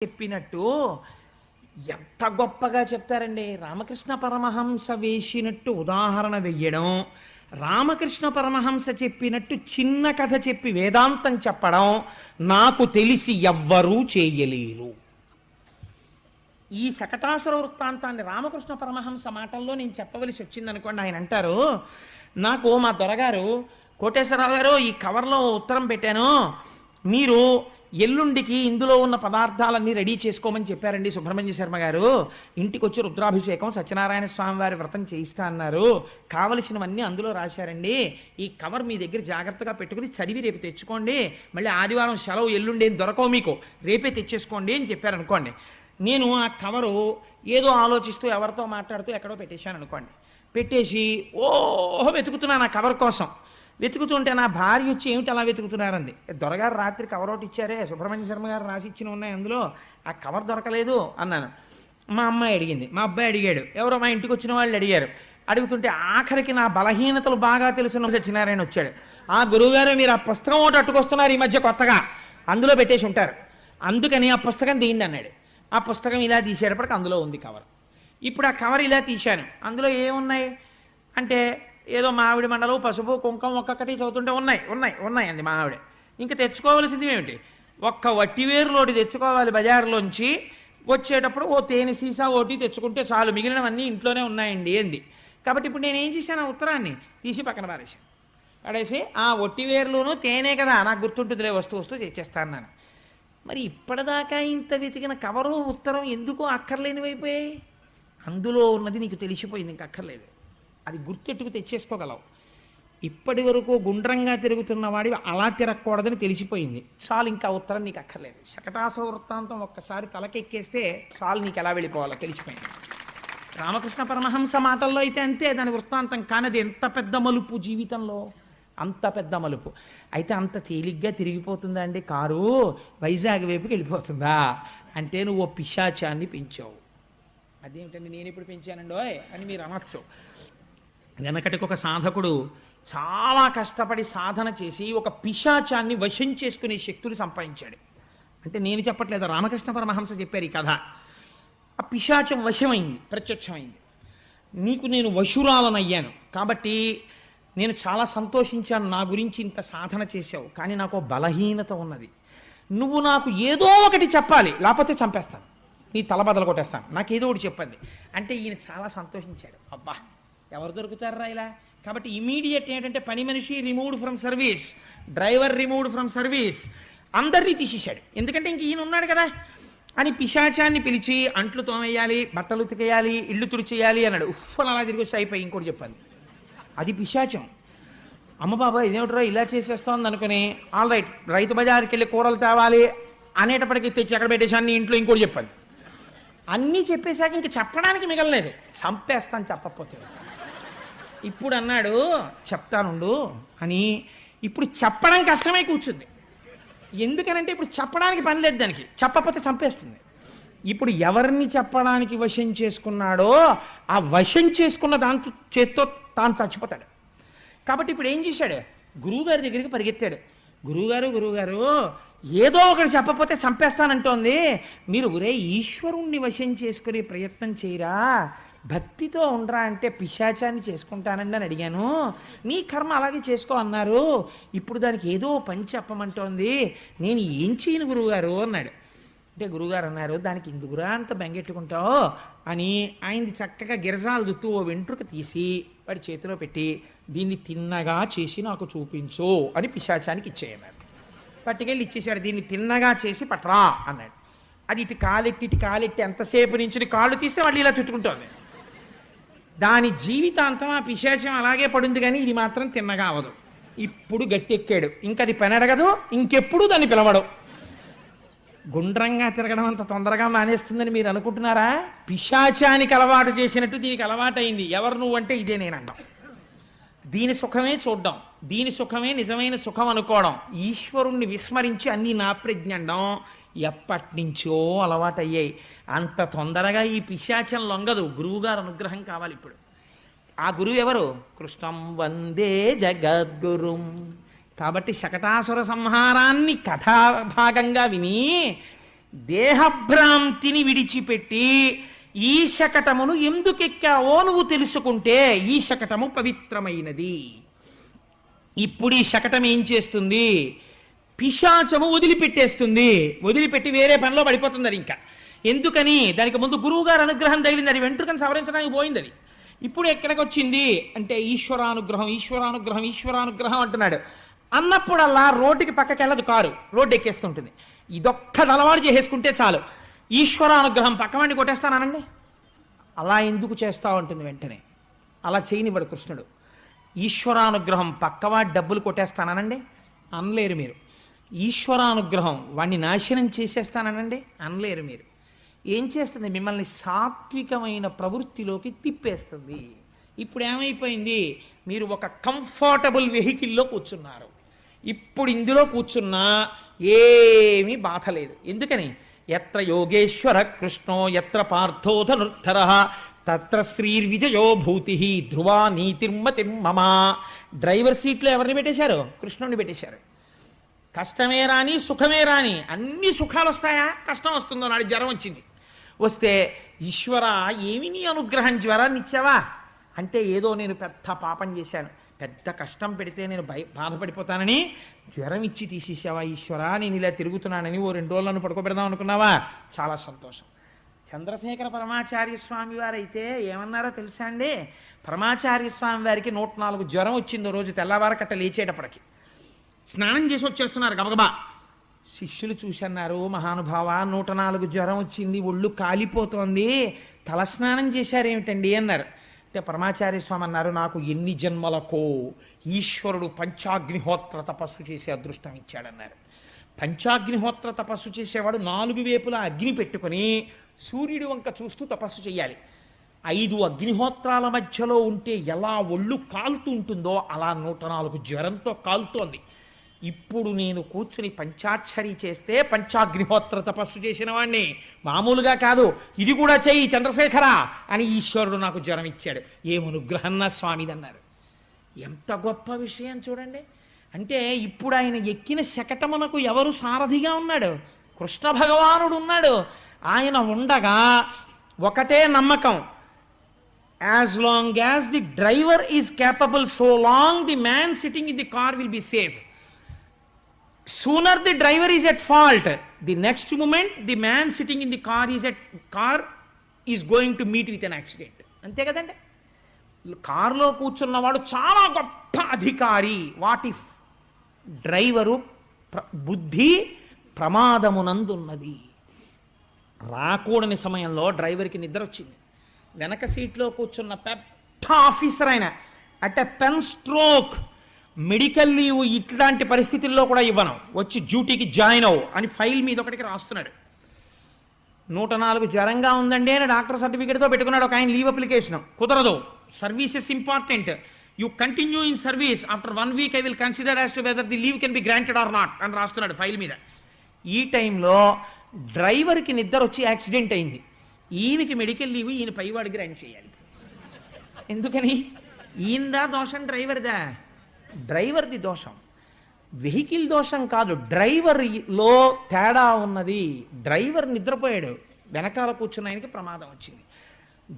చెప్పినట్టు ఎంత గొప్పగా చెప్తారండి. రామకృష్ణ పరమహంస వేసినట్టు ఉదాహరణ వెయ్యడం, రామకృష్ణ పరమహంస చెప్పినట్టు చిన్న కథ చెప్పి వేదాంతం చెప్పడం నాకు తెలిసి ఎవ్వరూ చేయలేరు. ఈ శకటాసుర వృత్తాంతాన్ని రామకృష్ణ పరమహంస మాటల్లో నేను చెప్పవలసి వచ్చిందనుకోండి. ఆయన అంటారు, నాకు మా దొరగారు, కోటేశ్వరరావు గారు ఈ కవర్లో ఉత్తరం పెట్టాను, మీరు ఎల్లుండికి ఇందులో ఉన్న పదార్థాలన్నీ రెడీ చేసుకోమని చెప్పారండి సుబ్రహ్మణ్య శర్మ గారు. ఇంటికి వచ్చి రుద్రాభిషేకం సత్యనారాయణ స్వామి వారి వ్రతం చేయిస్తా అన్నారు, కావలసినవన్నీ అందులో రాశారండి. ఈ కవర్ మీ దగ్గర జాగ్రత్తగా పెట్టుకుని చదివి రేపు తెచ్చుకోండి, మళ్ళీ ఆదివారం సెలవు, ఎల్లుండి ఏం దొరకవు మీకు, రేపే తెచ్చేసుకోండి అని చెప్పారనుకోండి. నేను ఆ కవరు ఏదో ఆలోచిస్తూ ఎవరితో మాట్లాడుతూ ఎక్కడో పెట్టేశాను అనుకోండి. పెట్టేసి ఓహో వెతుకుతున్నాను ఆ కవర్ కోసం. వెతుకుతుంటే నా భార్య వచ్చి ఏమిటి అలా వెతుకుతున్నారంది. దొరగారు రాత్రి కవర్ ఒకటి ఇచ్చారే, సుబ్రహ్మణ్య శర్మ గారు రాసి ఇచ్చిన ఉన్నాయి అందులో, ఆ కవర్ దొరకలేదు అన్నాను. మా అమ్మాయి అడిగింది, మా అబ్బాయి అడిగాడు, ఎవరో మా ఇంటికి వచ్చిన వాళ్ళు అడిగారు. అడుగుతుంటే ఆఖరికి నా బలహీనతలు బాగా తెలుసున్న సత్యనారాయణ వచ్చాడు. ఆ గురువుగారు మీరు ఆ పుస్తకం ఒకటి అట్టుకొస్తున్నారు ఈ మధ్య కొత్తగా, అందులో పెట్టేసి ఉంటారు, అందుకని ఆ పుస్తకం తీయండి అన్నాడు. ఆ పుస్తకం ఇలా తీసేటప్పటికి అందులో ఉంది కవర్. ఇప్పుడు ఆ కవర్ ఇలా తీశాను, అందులో ఏమున్నాయి అంటే ఏదో మామిడి మండలు, పసుపు, కుంకం ఒక్కొక్కటి చదువుతుంటే ఉన్నాయి అంది మా ఆవిడ. ఇంకా తెచ్చుకోవాల్సింది ఏమిటి, ఒక్క వట్టివేరులోటి తెచ్చుకోవాలి బజారులోంచి, వచ్చేటప్పుడు ఓ తేనె సీసా ఒకటి తెచ్చుకుంటే చాలు, మిగిలినవన్నీ ఇంట్లోనే ఉన్నాయండి అంది. కాబట్టి ఇప్పుడు నేను ఏం చేశాను, ఆ ఉత్తరాన్ని తీసి పక్కన పారేశాను. పడేసి ఆ వట్టివేరులోనూ తేనే కదా నాకు గుర్తుంటుందిలే, వస్తూ తెచ్చేస్తా అన్నాను. మరి ఇప్పటిదాకా ఇంత వెతికిన కవరు ఉత్తరం ఎందుకు అక్కర్లేనివైపోయాయి? అందులో ఉన్నది నీకు తెలిసిపోయింది, ఇంక అక్కర్లేదు, అది గుర్తెట్టుకు తెచ్చేసుకోగలవు. ఇప్పటి వరకు గుండ్రంగా తిరుగుతున్న వాడి అలా తిరగకూడదని తెలిసిపోయింది, చాలు, ఇంకా ఉత్తరం నీకు అక్కర్లేదు. శకటాసుర వృత్తాంతం ఒక్కసారి తలకెక్కేస్తే చాలు, నీకు ఎలా వెళ్ళిపోవాలో తెలిసిపోయింది. రామకృష్ణ పరమహంస మాటల్లో అయితే అంతే, దాని వృత్తాంతం కానది ఎంత పెద్ద మలుపు జీవితంలో, అంత పెద్ద మలుపు. అయితే అంత తేలిగ్గా తిరిగిపోతుందా అండి కారు, వైజాగ్ వైపుకి వెళ్ళిపోతుందా అంటే నువ్వు ఓ పిశాచాన్ని పెంచావు. అదేమిటండి నేను ఇప్పుడు పెంచానండో అని మీరు అనొచ్చు. వెనకటికి ఒక సాధకుడు చాలా కష్టపడి సాధన చేసి ఒక పిశాచాన్ని వశం చేసుకునే శక్తులు సంపాదించాడు. అంటే నేను చెప్పట్లేదు, రామకృష్ణ పరమహంస చెప్పారు ఈ కథ. ఆ పిశాచం వశమైంది, ప్రత్యక్షమైంది. నీకు నేను వశురాలనయ్యాను కాబట్టి నేను చాలా సంతోషించాను, నా గురించి ఇంత సాధన చేశావు, కానీ నాకు బలహీనత ఉన్నది, నువ్వు నాకు ఏదో ఒకటి చెప్పాలి, లేకపోతే చంపేస్తాను, నీ తల బదలు కొట్టేస్తాను, నాకు ఏదో ఒకటి చెప్పండి అంటే ఈయన చాలా సంతోషించాడు. అబ్బా ఎవరు దొరుకుతారా ఇలా. కాబట్టి ఇమీడియట్ ఏంటంటే పని మనిషి removed from service, driver removed from service, అందరినీ తీసేశాడు. ఎందుకంటే ఇంక ఈయన ఉన్నాడు కదా అని పిశాచాన్ని పిలిచి అంట్లు తోమేయాలి, బట్టలు ఉతికేయాలి, ఇళ్ళు తుడిచేయాలి అన్నాడు. ఉఫ్ఫని అలా తిరిగి వచ్చి అయిపోయి ఇంకోటి చెప్పాలి, అది పిశాచం. అమ్మ బాబా ఇదేమిట్రో ఇలా చేసేస్తోంది అనుకుని ఆల్ రైట్ రైతు బజార్కి వెళ్ళి కూరలు తేవాలి అనేటప్పటికి తెచ్చి ఎక్కడ పెట్టేశాన్ని ఇంట్లో ఇంకోటి చెప్పాలి. అన్నీ చెప్పేశాక ఇంక చెప్పడానికి మిగలలేదు, చంపేస్తాను చెప్పకపోతే. ఇప్పుడు అన్నాడు చెప్తానుండు అని. ఇప్పుడు చెప్పడం కష్టమై కూర్చుంది. ఎందుకనంటే ఇప్పుడు చెప్పడానికి పని లేదు దానికి, చెప్పకపోతే చంపేస్తుంది. ఇప్పుడు ఎవరిని చెప్పడానికి వశం చేసుకున్నాడో ఆ వశం చేసుకున్న దాంతో చేత్తో తాను చచ్చిపోతాడు. కాబట్టి ఇప్పుడు ఏం చేశాడు, గురువుగారి దగ్గరికి పరిగెత్తాడు. గురువుగారు ఏదో ఒకటి చెప్పకపోతే చంపేస్తానంటోంది, మీరు ఒరే ఈశ్వరుణ్ణి వశం చేసుకునే ప్రయత్నం చేయరా, భక్తితో ఉండరా అంటే పిశాచాన్ని చేసుకుంటానండి అని అడిగాను, నీ కర్మ అలాగే చేసుకో అన్నారు, ఇప్పుడు దానికి ఏదో పని చెప్పమంటోంది, నేను ఏం చేయను గురువుగారు అన్నాడు. అంటే గురువుగారు అన్నారు, దానికి ఎందుకురా అంత బెంగెట్టుకుంటావు అని ఆయనది చక్కగా గిరజాలు దుత్తు ఓ వెంట్రుక తీసి వాడి చేతిలో పెట్టి దీన్ని తిన్నగా చేసి నాకు చూపించు అని పిశాచానికి ఇచ్చేయన్నారు. పట్టుకెళ్ళి ఇచ్చేసాడు, దీన్ని తిన్నగా చేసి పట్రా అన్నాడు. అది ఇటు కాలెట్టి ఎంతసేపు నుంచి కాళ్ళు తీస్తే వాళ్ళు ఇలా చుట్టుకుంటోంది. దాని జీవితాంతం ఆ పిశాచం అలాగే పడుంది, కానీ ఇది మాత్రం తిన్నగా అవదు. ఇప్పుడు గట్టెక్కాడు, ఇంకా అది పని అడగదు, ఇంకెప్పుడు దాన్ని పిలవడు. గుండ్రంగా తిరగడం అంత తొందరగా మానేస్తుందని మీరు అనుకుంటున్నారా? పిశాచానికి అలవాటు చేసినట్టు దీనికి అలవాటు అయింది. ఎవరు నువ్వు అంటే ఇదే నేనంటాం. దీని సుఖమే చూడ్డం, దీని సుఖమే నిజమైన సుఖం అనుకోవడం, ఈశ్వరుణ్ణి విస్మరించి అన్నీ నా ప్రజ్ఞండం ఎప్పటి నుంచో అలవాటయ్యాయి. అంత తొందరగా ఈ పిశాచం లొంగదు, గురువుగారు అనుగ్రహం కావాలి. ఇప్పుడు ఆ గురువు ఎవరు? కృష్ణం వందే జగద్గురుం. కాబట్టి శకటాసుర సంహారాన్ని కథాభాగంగా విని దేహభ్రాంతిని విడిచిపెట్టి ఈ శకటమును ఎందుకెక్కావో నువ్వు తెలుసుకుంటే ఈ శకటము పవిత్రమైనది. ఇప్పుడు ఈ శకటం ఏం చేస్తుంది? పిశాచము వదిలిపెట్టేస్తుంది. వదిలిపెట్టి వేరే పనిలో పడిపోతుంది అది. ఇంకా ఎందుకని? దానికి ముందు గురువు గారు అనుగ్రహం తగిలింది, అది వెంట్రుకను సవరించడానికి పోయింది. అది ఇప్పుడు ఎక్కడికి వచ్చింది అంటే ఈశ్వరానుగ్రహం, ఈశ్వరానుగ్రహం, ఈశ్వరానుగ్రహం అంటున్నాడు. అన్నప్పుడల్లా రోడ్డుకి పక్కకి వెళ్ళదు, కారు రోడ్డు ఎక్కేస్తుంటుంది. ఇదొక్కది అలవాటు చేసేసుకుంటే చాలు. ఈశ్వరానుగ్రహం పక్కవాడిని కొట్టేస్తానండి, అలా ఎందుకు చేస్తా ఉంటుంది వెంటనే. అలా చేయనివ్వడు కృష్ణుడు. ఈశ్వరానుగ్రహం పక్కవాడి డబ్బులు కొట్టేస్తానండి అనలేరు మీరు. ఈశ్వరానుగ్రహం వాణ్ణి నాశనం చేసేస్తానండి అనలేరు మీరు. ఏం చేస్తుంది? మిమ్మల్ని సాత్వికమైన ప్రవృత్తిలోకి తిప్పేస్తుంది. ఇప్పుడు ఏమైపోయింది? మీరు ఒక కంఫర్టబుల్ వెహికల్లో కూర్చున్నారు. ఇప్పుడు ఇందులో కూర్చున్నా ఏమీ బాధ లేదు. ఎందుకని? ఎత్ర యోగేశ్వర కృష్ణో ఎత్ర పార్థో ధనుర్ధర తత్ర శ్రీర్విజయో భూతి ధ్రువా నీతిర్మతిర్మమ. డ్రైవర్ సీట్లో ఎవరిని పెట్టేశారు? కృష్ణుడిని పెట్టేశారు. కష్టమే రాని సుఖమే రాని అన్ని సుఖాలు వస్తాయా? కష్టం వస్తుందో. నాడు జ్వరం వచ్చింది, వస్తే ఈశ్వర ఏమి నీ అనుగ్రహం జ్వరాన్ని ఇచ్చావా అంటే ఏదో నేను పెద్ద పాపం చేశాను, పెద్ద కష్టం పెడితే నేను బాధపడిపోతానని జ్వరం ఇచ్చి తీసేసావా ఈశ్వర, నేను ఇలా తిరుగుతున్నానని ఓ 2 రోజులను పడుకోబెడదాం అనుకున్నావా? చాలా సంతోషం. చంద్రశేఖర పరమాచార్య స్వామి వారైతే ఏమన్నారో తెలుసా అండి? పరమాచార్య స్వామి వారికి 104 జ్వరం వచ్చిందో రోజు తెల్లవారకట్ట లేచేటప్పటికి. స్నానం చేసి వచ్చేస్తున్నారు గబగబా. శిష్యులు చూసన్నారు, మహానుభావ 104 జ్వరం వచ్చింది, ఒళ్ళు కాలిపోతోంది, తలస్నానం చేశారేమిటండి అన్నారు. అంటే పరమాచార్య స్వామి అన్నారు, నాకు ఎన్ని జన్మలకో ఈశ్వరుడు పంచాగ్నిహోత్ర తపస్సు చేసే అదృష్టం ఇచ్చాడన్నారు. పంచాగ్నిహోత్ర తపస్సు చేసేవాడు 4 వైపులా అగ్ని పెట్టుకుని సూర్యుడి వంక చూస్తూ తపస్సు చేయాలి. 5 అగ్నిహోత్రాల మధ్యలో ఉంటే ఎలా ఒళ్ళు కాలుతూ ఉంటుందో అలా 104 జ్వరంతో కాలుతోంది. ఇప్పుడు నేను కూర్చుని పంచాక్షరి చేస్తే పంచాగ్నిహోత్ర తపస్సు చేసిన వాణ్ణి, మామూలుగా కాదు, ఇది కూడా చెయ్యి చంద్రశేఖర అని ఈశ్వరుడు నాకు జ్వరం ఇచ్చాడు. ఏమనుగ్రహం నా స్వామిదన్నారు. ఎంత గొప్ప విషయం చూడండి. అంటే ఇప్పుడు ఆయన ఎక్కిన శకటమునకు ఎవరు సారథిగా ఉన్నాడు? కృష్ణ భగవానుడు ఉన్నాడు. ఆయన ఉండగా ఒకటే నమ్మకం, as long as the driver is capable, so long the man sitting in the car will be safe. Sooner the driver is at fault, the next moment the man sitting in the car is going to meet with an accident. అంతే కదండి. కారులో కూర్చున్నవాడు చాలా గొప్ప అధికారి. What if driver బుద్ధి ప్రమాదమునందున్నది. రాకూడని సమయంలో డ్రైవర్కి నిద్ర వచ్చింది. వెనక సీట్లో కూర్చున్న పెద్ద ఆఫీసర్ ఆయన at a pen stroke, medical leave ఇట్లాంటి పరిస్థితుల్లో కూడా ఇవ్వను, వచ్చి డ్యూటీకి జాయిన్ అవ్వు అని ఫైల్ మీద ఒకటికి రాస్తున్నాడు. 104 జ్వరంగా ఉందండి అని డాక్టర్ సర్టిఫికేట్తో పెట్టుకున్నాడు ఒక ఆయన లీవ్ అప్లికేషన్. కుదరదు, services important, you continue in service, after 1 week I will consider as to whether the leave can be granted or not అని రాస్తున్నాడు ఫైల్ మీద. ఈ టైంలో డ్రైవర్కి నిద్ర వచ్చి యాక్సిడెంట్ అయింది. ఈయనకి మెడికల్ లీవ్ ఈయన పైవాడికి గ్రాంట్ చేయాలి. ఎందుకని? ఈయనదా దోషం డ్రైవర్దా? డ్రైవర్ది దోషం, వెహికల్ దోషం కాదు, డ్రైవర్లో తేడా ఉన్నది. డ్రైవర్ నిద్రపోయాడు, వెనకాల కూర్చున్న ఆయనకి ప్రమాదం వచ్చింది.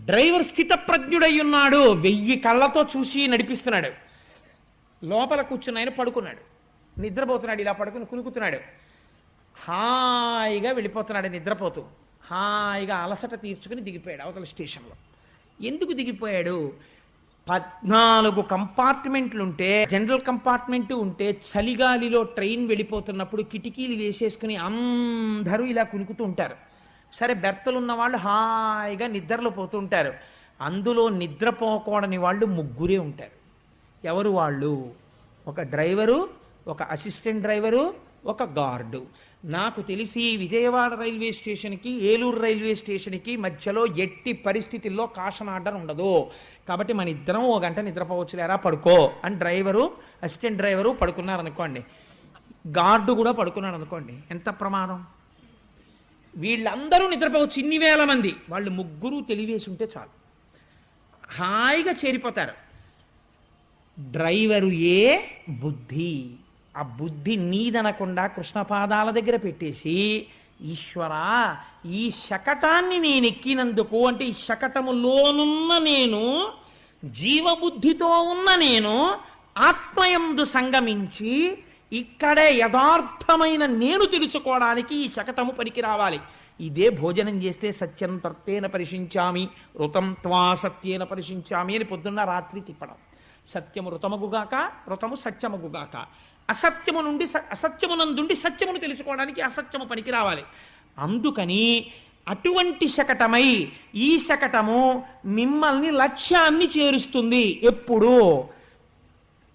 డ్రైవర్ స్థితప్రజ్ఞుడై ఉన్నాడు, 1000 కళ్ళతో చూసి నడిపిస్తున్నాడు. లోపల కూర్చున్న ఆయన పడుకున్నాడు, నిద్రపోతున్నాడు, ఇలా పడుకుని కునుకుతున్నాడు. హాయిగా వెళ్ళిపోతున్నాడు నిద్రపోతూ. హాయిగా అలసట తీర్చుకుని దిగిపోయాడు అవతల స్టేషన్లో. ఎందుకు దిగిపోయాడు? 14 కంపార్ట్మెంట్లుంటే, జనరల్ కంపార్ట్మెంట్ ఉంటే చలిగాలిలో ట్రైన్ వెళ్ళిపోతున్నప్పుడు కిటికీలు వేసేసుకుని అందరూ ఇలా కునుకుతూ ఉంటారు. సరే, బెర్తలు ఉన్న వాళ్ళు హాయిగా నిద్రలో పోతుంటారు. అందులో నిద్రపోకూడని వాళ్ళు 3 ఉంటారు. ఎవరు వాళ్ళు? ఒక డ్రైవరు, ఒక అసిస్టెంట్ డ్రైవరు, ఒక గార్డు. నాకు తెలిసి విజయవాడ రైల్వే స్టేషన్కి ఏలూరు రైల్వే స్టేషన్కి మధ్యలో ఎట్టి పరిస్థితుల్లో కాషన్ ఆర్డర్ ఉండదు. కాబట్టి మన ఇద్దరం 1 గంట నిద్రపోవచ్చు, లేరా పడుకో అని డ్రైవరు, అసిస్టెంట్ డ్రైవరు పడుకున్నారు అనుకోండి, గార్డు కూడా పడుకున్నాడు అనుకోండి, ఎంత ప్రమాదం. వీళ్ళందరూ నిద్రపోవచ్చు, ఇన్ని వేల మంది, వాళ్ళు 3 తెలివేసి ఉంటే చాలు, హాయిగా చేరిపోతారు. డ్రైవరు ఏ బుద్ధి, ఆ బుద్ధి నీదనకుండా కృష్ణపాదాల దగ్గర పెట్టేసి ఈశ్వరా, ఈ శకటాన్ని నేను ఎక్కినందుకు, అంటే ఈ శకటములోనున్న నేను, జీవబుద్ధితో ఉన్న నేను ఆత్మయందు సంగమించి ఇక్కడే యథార్థమైన నేను తెలుసుకోవడానికి ఈ శకటము పనికి రావాలి. ఇదే భోజనం చేస్తే సత్యం తర్తేన పరిశించామి, ఋతం త్వా సత్యేన పరిశించామి అని పొద్దున్న రాత్రి తిప్పడం. సత్యము ఋతమగుగాక, ఋతము సత్యమగుగాక. అసత్యము నుండి అసత్యమునందుండి సత్యమును తెలుసుకోవడానికి అసత్యము పనికి రావాలి. అందుకని అటువంటి శకటమై ఈ శకటము మిమ్మల్ని లక్ష్యాన్ని చేరుస్తుంది. ఎప్పుడు?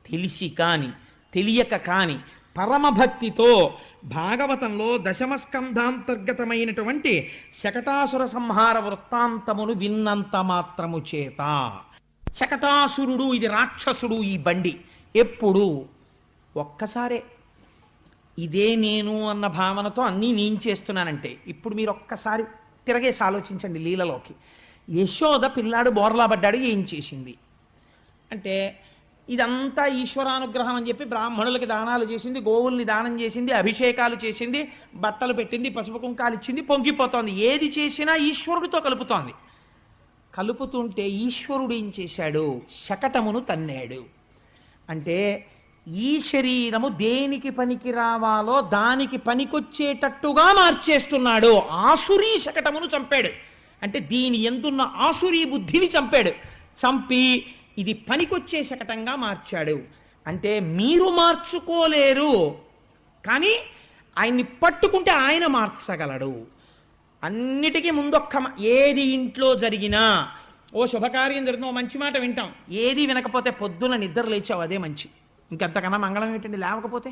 తెలిసి కాని తెలియక కాని పరమభక్తితో భాగవతంలో దశమస్కంధాంతర్గతమైనటువంటి శకటాసుర సంహార వృత్తాంతమును విన్నంత మాత్రము చేత, శకటాసురుడు ఇది రాక్షసుడు ఈ బండి, ఎప్పుడు? ఒక్కసారే ఇదే నేను అన్న భావనతో అన్నీ నేను చేస్తున్నానంటే. ఇప్పుడు మీరు ఒక్కసారి తిరగేసి ఆలోచించండి లీలలోకి. యశోద పిల్లాడు బోర్లా పడ్డాడు, ఏం చేసింది అంటే ఇదంతా ఈశ్వరానుగ్రహం అని చెప్పి బ్రాహ్మణులకి దానాలు చేసింది, గోవుల్ని దానం చేసింది, అభిషేకాలు చేసింది, బట్టలు పెట్టింది, పసుపు కుంకాలు ఇచ్చింది, పొంగిపోతోంది. ఏది చేసినా ఈశ్వరుడితో కలుపుతోంది. కలుపుతుంటే ఈశ్వరుడు ఏం చేశాడు? శకటమును తన్నాడు. అంటే ఈ శరీరము దేనికి పనికి రావాలో దానికి పనికొచ్చేటట్టుగా మార్చేస్తున్నాడు. ఆసురీ శకటమును చంపాడు. అంటే దీని ఎందున్న ఆసురీ బుద్ధిని చంపాడు. చంపి ఇది పనికొచ్చే శకటంగా మార్చాడు. అంటే మీరు మార్చుకోలేరు, కానీ ఆయన్ని పట్టుకుంటే ఆయన మార్చగలడు. అన్నిటికీ ముందొక్క ఏది ఇంట్లో జరిగినా, ఓ శుభకార్యం జరిగిన ఓ మంచి మాట వింటాం, ఏది వినకపోతే పొద్దున నిద్ర లేచావు అదే మంచి. ఇంకంతకన్నా మంగళం ఏంటండి? లేవకపోతే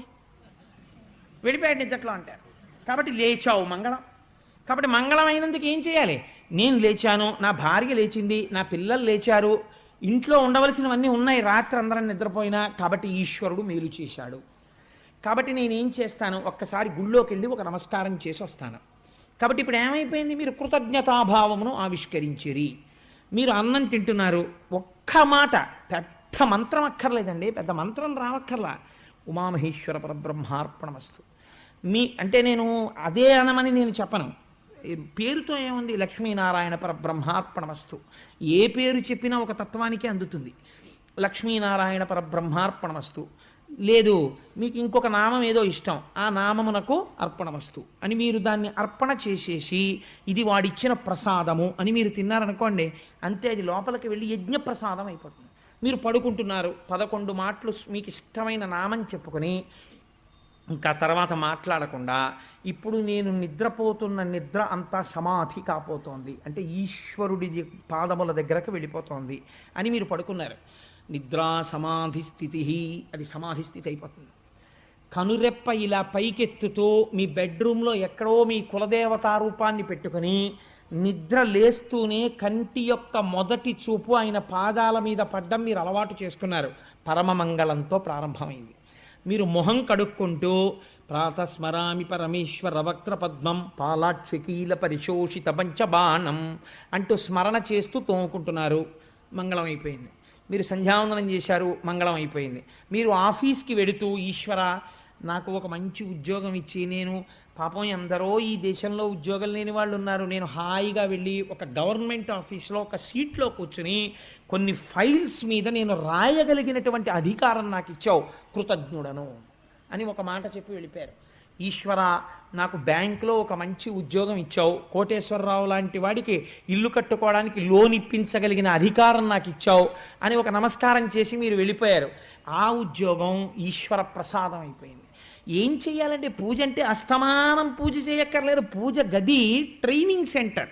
వెళ్ళిపోయాడు నిద్రలో అంటారు. కాబట్టి లేచావు మంగళం. కాబట్టి మంగళం అయినందుకు ఏం చేయాలి? నేను లేచాను, నా భార్య లేచింది, నా పిల్లలు లేచారు, ఇంట్లో ఉండవలసినవన్నీ ఉన్నాయి, రాత్రి అందరం నిద్రపోయినా, కాబట్టి ఈశ్వరుడు మేలు చేశాడు. కాబట్టి నేనేం చేస్తాను? ఒక్కసారి గుళ్ళోకి వెళ్ళి ఒక నమస్కారం చేసి వస్తాను. కాబట్టి ఇప్పుడు ఏమైపోయింది? మీరు కృతజ్ఞతాభావమును ఆవిష్కరించిరి. మీరు అన్నం తింటున్నారు, ఒక్క మాట, పెద్ద మంత్రం అక్కర్లేదండి, పెద్ద మంత్రం రావక్కర్లా. ఉమామహేశ్వర పరబ్రహ్మార్పణమస్తు. అంటే నేను అదే అనమని నేను చెప్పను. పేరుతో ఏముంది? లక్ష్మీనారాయణ పరబ్రహ్మార్పణమస్తు. ఏ పేరు చెప్పినా ఒక తత్వానికే అందుతుంది. లక్ష్మీనారాయణ పరబ్రహ్మార్పణమస్తు. లేదు, మీకు ఇంకొక నామం ఏదో ఇష్టం, ఆ నామమునకు అర్పణమస్తు అని మీరు దాన్ని అర్పణ చేసేసి ఇది వాడిచ్చిన ప్రసాదము అని మీరు తిన్నారనుకోండి, అంతే, అది లోపలికి వెళ్ళి యజ్ఞ ప్రసాదం అయిపోతుంది. మీరు పడుకుంటున్నారు, 11 మాటలు మీకు ఇష్టమైన నామం చెప్పుకొని ఇంకా తర్వాత మాట్లాడకుండా, ఇప్పుడు నేను నిద్రపోతున్న నిద్ర అంతా సమాధి కాపోతోంది, అంటే ఈశ్వరుడి పాదముల దగ్గరకు వెళ్ళిపోతోంది అని మీరు పడుకున్నారు. నిద్రా సమాధి స్థితి, అది సమాధి స్థితి అయిపోతుంది. కనురెప్ప ఇలా పైకెత్తుతూ మీ బెడ్రూమ్లో ఎక్కడో మీ కులదేవతా రూపాన్ని పెట్టుకుని నిద్ర లేస్తూనే కంటి యొక్క మొదటి చూపు ఆయన పాదాల మీద పడ్డం మీరు అలవాటు చేసుకున్నారు. పరమమంగళంతో ప్రారంభమైంది. మీరు మొహం కడుక్కుంటూ ప్రాతస్మరామి పరమేశ్వర వక్త్ర పద్మం పాలాక్షకీల పరిశోషిత పంచబాణం అంటూ స్మరణ చేస్తూ తోముకుంటున్నారు, మంగళం అయిపోయింది. మీరు సంధ్యావందనం చేశారు, మంగళం అయిపోయింది. మీరు ఆఫీస్కి వెడుతూ, ఈశ్వర నాకు ఒక మంచి ఉద్యోగం ఇచ్చి, నేను పాపం ఎందరో ఈ దేశంలో ఉద్యోగం లేని వాళ్ళు ఉన్నారు, నేను హాయిగా వెళ్ళి ఒక గవర్నమెంట్ ఆఫీస్లో ఒక సీట్లో కూర్చుని కొన్ని ఫైల్స్ మీద నేను రాయగలిగినటువంటి అధికారం నాకు ఇచ్చావు, కృతజ్ఞుడను అని ఒక మాట చెప్పి వెళ్ళిపోయారు. ఈశ్వర నాకు బ్యాంకులో ఒక మంచి ఉద్యోగం ఇచ్చావు, కోటేశ్వరరావు లాంటి వాడికి ఇల్లు కట్టుకోవడానికి లోన్ ఇప్పించగలిగిన అధికారం నాకు ఇచ్చావు అని ఒక నమస్కారం చేసి మీరు వెళ్ళిపోయారు. ఆ ఉద్యోగం ఈశ్వర ప్రసాదం అయిపోయింది. ఏం చెయ్యాలంటే, పూజ అంటే అస్తమానం పూజ చేయక్కర్లేదు. పూజ గది ట్రైనింగ్ సెంటర్,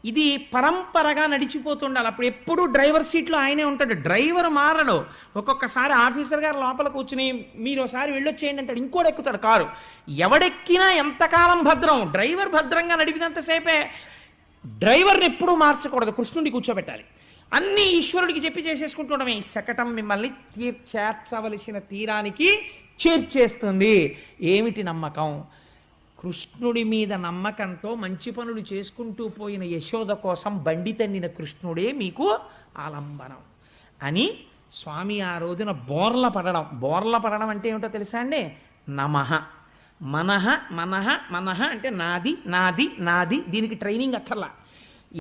ఇది పరంపరగా నడిచిపోతుండాలి. అప్పుడు ఎప్పుడు డ్రైవర్ సీట్లో ఆయనే ఉంటాడు, డ్రైవర్ మారడు. ఒక్కొక్కసారి ఆఫీసర్ గారు లోపల కూర్చుని మీరు ఒకసారి వెళ్ళొచ్చేయండి అంటాడు, ఇంకోటి ఎక్కుతాడు కారు. ఎవడెక్కినా ఎంతకాలం భద్రం, డ్రైవర్ భద్రంగా నడిపినంతసేపే. డ్రైవర్ని ఎప్పుడూ మార్చకూడదు, కృష్ణుడిని కూర్చోబెట్టాలి. అన్నీ ఈశ్వరుడికి చెప్పి చేసేసుకుంటుండమే. శకటం మిమ్మల్ని చేర్చవలసిన తీరానికి చేర్చేస్తుంది. ఏమిటి నమ్మకం? కృష్ణుడి మీద నమ్మకంతో మంచి పనులు చేసుకుంటూ పోయిన యశోద కోసం బండి తన్నిన కృష్ణుడే మీకు ఆలంబనం అని స్వామి ఆ రోజున బోర్ల పడడం అంటే ఏమిటో తెలుసా అండి? నమః. మనహ మనహ మనహ అంటే నాది నాది నాది, దీనికి ట్రైనింగ్ అక్కర్లా.